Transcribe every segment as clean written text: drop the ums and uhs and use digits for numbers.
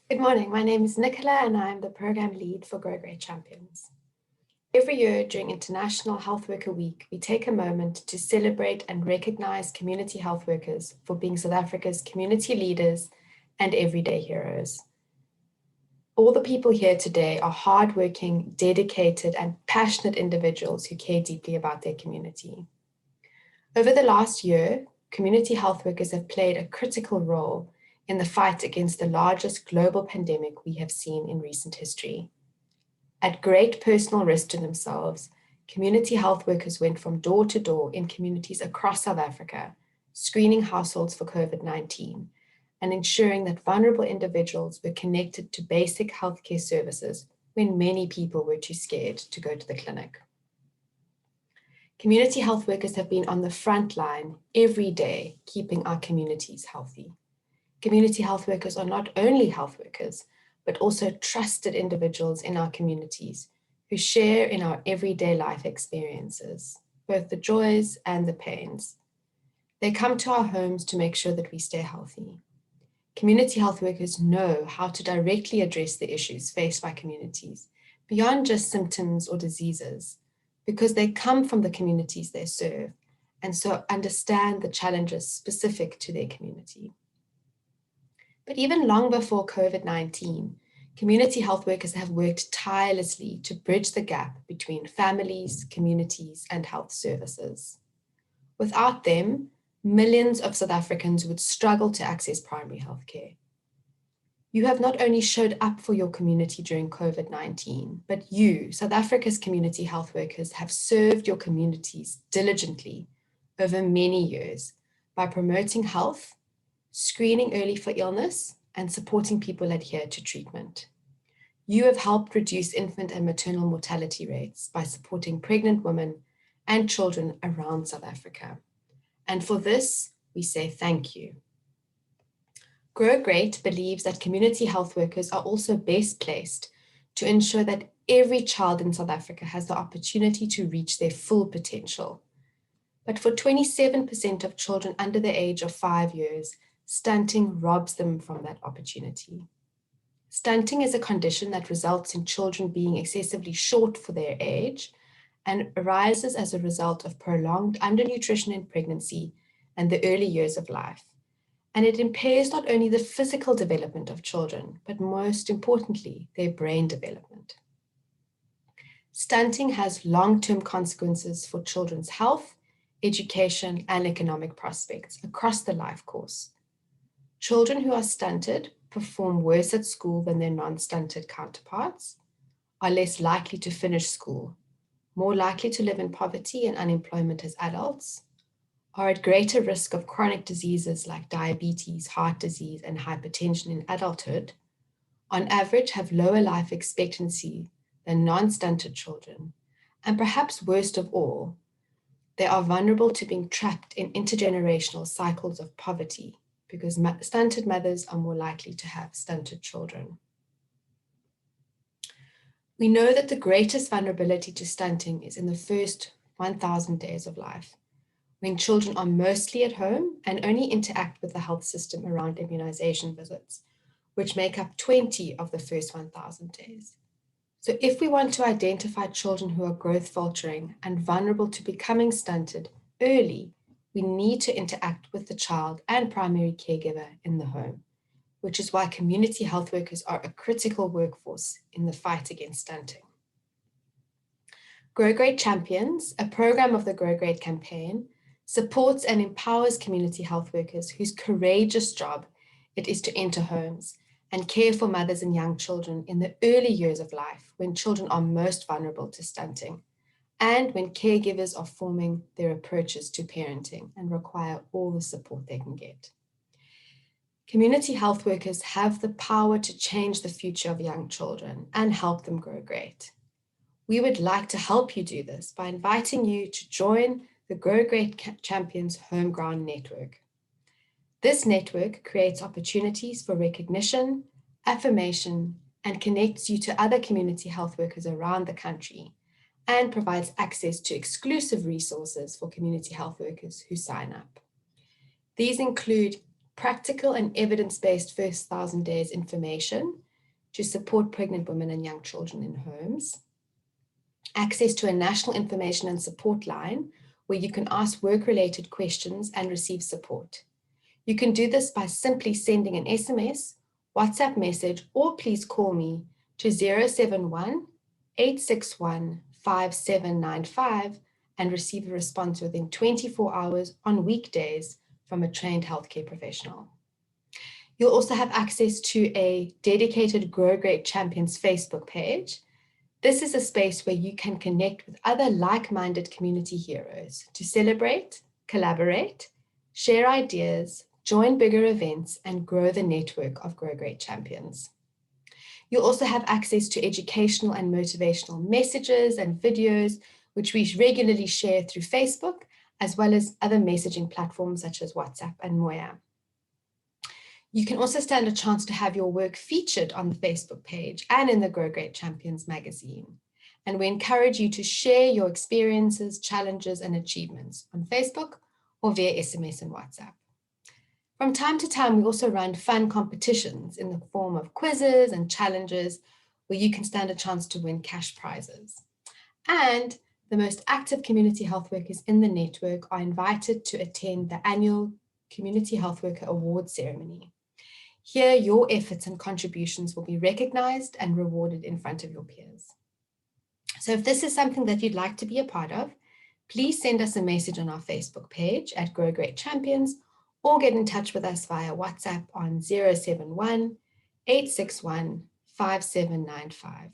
Good morning, my name is Nicola and I'm the Program Lead for Grow Great Champions. Every year during International Health Worker Week, we take a moment to celebrate and recognize community health workers for being South Africa's community leaders and everyday heroes. All the people here today are hardworking, dedicated and passionate individuals who care deeply about their community. Over the last year, community health workers have played a critical role in the fight against the largest global pandemic we have seen in recent history. At great personal risk to themselves, community health workers went from door to door in communities across South Africa, screening households for COVID-19 and ensuring that vulnerable individuals were connected to basic healthcare services when many people were too scared to go to the clinic. Community health workers have been on the front line every day, keeping our communities healthy. Community health workers are not only health workers, but also trusted individuals in our communities who share in our everyday life experiences, both the joys and the pains. They come to our homes to make sure that we stay healthy. Community health workers know how to directly address the issues faced by communities beyond just symptoms or diseases, because they come from the communities they serve and so understand the challenges specific to their community. But even long before COVID-19, community health workers have worked tirelessly to bridge the gap between families, communities, and health services. Without them, millions of South Africans would struggle to access primary health care. You have not only showed up for your community during COVID-19, but you, South Africa's community health workers, have served your communities diligently over many years by promoting health, screening early for illness, and supporting people adhere to treatment. You have helped reduce infant and maternal mortality rates by supporting pregnant women and children around South Africa. And for this, we say thank you. Grow Great believes that community health workers are also best placed to ensure that every child in South Africa has the opportunity to reach their full potential. But for 27% of children under the age of 5 years, stunting robs them from that opportunity. Stunting is a condition that results in children being excessively short for their age and arises as a result of prolonged undernutrition in pregnancy and the early years of life. And it impairs not only the physical development of children, but most importantly, their brain development. Stunting has long-term consequences for children's health, education, and economic prospects across the life course. Children who are stunted perform worse at school than their non-stunted counterparts, are less likely to finish school, more likely to live in poverty and unemployment as adults, are at greater risk of chronic diseases like diabetes, heart disease, and hypertension in adulthood, on average have lower life expectancy than non-stunted children, and perhaps worst of all, they are vulnerable to being trapped in intergenerational cycles of poverty because stunted mothers are more likely to have stunted children. We know that the greatest vulnerability to stunting is in the first 1,000 days of life, when children are mostly at home and only interact with the health system around immunization visits, which make up 20 of the first 1,000 days. So if we want to identify children who are growth faltering and vulnerable to becoming stunted early, we need to interact with the child and primary caregiver in the home, which is why community health workers are a critical workforce in the fight against stunting. Grow Great Champions, a program of the Grow Great campaign, supports and empowers community health workers whose courageous job it is to enter homes and care for mothers and young children in the early years of life when children are most vulnerable to stunting and when caregivers are forming their approaches to parenting and require all the support they can get. Community health workers have the power to change the future of young children and help them grow great. We would like to help you do this by inviting you to join the Grow Great Champions Home Ground Network. This network creates opportunities for recognition, affirmation, and connects you to other community health workers around the country and provides access to exclusive resources for community health workers who sign up. These include practical and evidence-based first 1,000 days information to support pregnant women and young children in homes, access to a national information and support line where you can ask work-related questions and receive support. You can do this by simply sending an SMS, WhatsApp message, or please call me to 071 861 5795 and receive a response within 24 hours on weekdays from a trained healthcare professional. You'll also have access to a dedicated Grow Great Champions Facebook page. This is a space where you can connect with other like-minded community heroes to celebrate, collaborate, share ideas, join bigger events, and grow the network of Grow Great Champions. You'll also have access to educational and motivational messages and videos, which we regularly share through Facebook, as well as other messaging platforms such as WhatsApp and Moya. You can also stand a chance to have your work featured on the Facebook page and in the Grow Great Champions magazine. And we encourage you to share your experiences, challenges, and achievements on Facebook or via SMS and WhatsApp. From time to time, we also run fun competitions in the form of quizzes and challenges where you can stand a chance to win cash prizes. And the most active community health workers in the network are invited to attend the annual Community Health Worker Awards ceremony. Here, your efforts and contributions will be recognized and rewarded in front of your peers. So if this is something that you'd like to be a part of, please send us a message on our Facebook page at Grow Great Champions or get in touch with us via WhatsApp on 071 861 5795.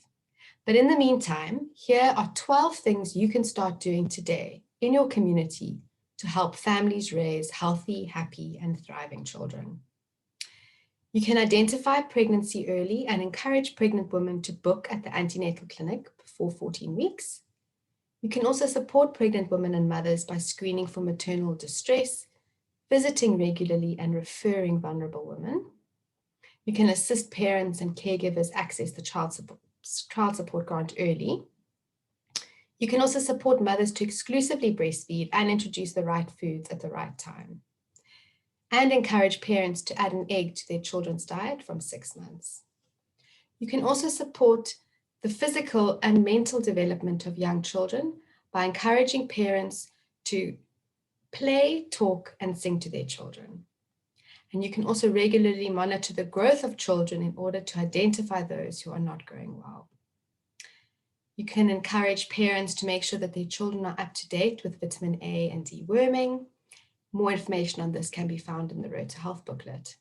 But in the meantime, here are 12 things you can start doing today in your community to help families raise healthy, happy, and thriving children. You can identify pregnancy early and encourage pregnant women to book at the antenatal clinic before 14 weeks. You can also support pregnant women and mothers by screening for maternal distress, visiting regularly, and referring vulnerable women. You can assist parents and caregivers access the child support grant early. You can also support mothers to exclusively breastfeed and introduce the right foods at the right time, and encourage parents to add an egg to their children's diet from 6 months. You can also support the physical and mental development of young children by encouraging parents to play, talk, and sing to their children. And you can also regularly monitor the growth of children in order to identify those who are not growing well. You can encourage parents to make sure that their children are up to date with vitamin A and deworming. More information on this can be found in the Road to Health booklet.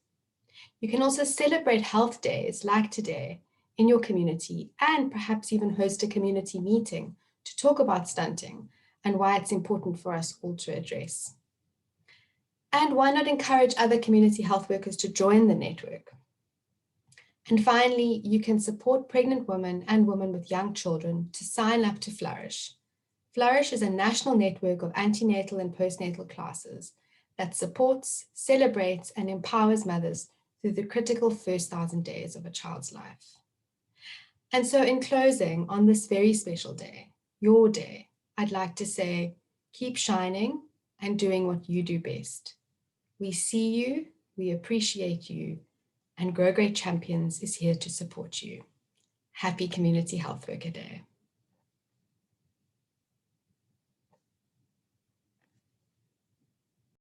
You can also celebrate health days like today in your community and perhaps even host a community meeting to talk about stunting and why it's important for us all to address. And why not encourage other community health workers to join the network? And finally, you can support pregnant women and women with young children to sign up to Flourish. Flourish is a national network of antenatal and postnatal classes that supports, celebrates, and empowers mothers through the critical first 1,000 days of a child's life. And so in closing, on this very special day, your day, I'd like to say, keep shining and doing what you do best. We see you, we appreciate you, and Grow Great Champions is here to support you. Happy Community Health Worker Day.